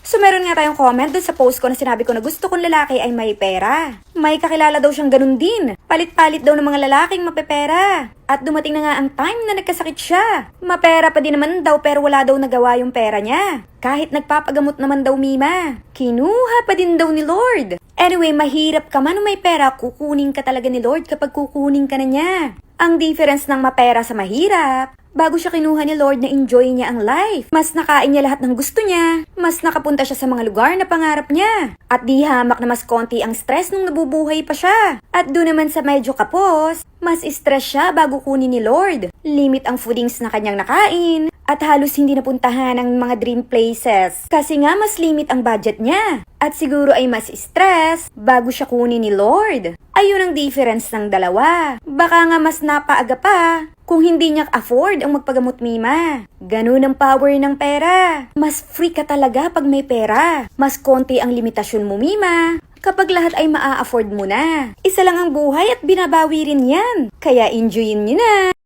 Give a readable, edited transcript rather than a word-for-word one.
So meron nga tayong comment dun sa post ko na sinabi ko na gusto kong lalaki ay may pera. May kakilala daw siyang ganun din. Palit-palit daw ng mga lalaking mapepera. At dumating na nga ang time na nagkasakit siya. Mapera pa din naman daw pero wala daw nagawa yung pera niya. Kahit nagpapagamot naman daw Mima. Kinuha pa din daw ni Lord. Anyway, mahirap ka man o may pera, kukunin ka talaga ni Lord kapag kukunin ka na niya. Ang difference ng mapera sa mahirap, bago siya kinuha ni Lord na enjoy niya ang life. Mas nakain niya lahat ng gusto niya. Mas nakapunta siya sa mga lugar na pangarap niya. At di hamak na mas konti ang stress nung nabubuhay pa siya. At doon naman sa medyo kapos, mas stress siya bago kunin ni Lord. Limit ang foodings na kanyang nakain. At halos hindi napuntahan ang mga dream places. Kasi nga mas limit ang budget niya. At siguro ay mas stress bago siya kunin ni Lord. Ayun ang difference ng dalawa. Baka nga mas napaaga pa kung hindi niya afford ang magpagamot Mima. Ganun ang power ng pera. Mas free ka talaga pag may pera. Mas konti ang limitasyon mo Mima. Kapag lahat ay maa-afford mo na. Isa lang ang buhay at binabawi rin yan. Kaya enjoyin niyo na.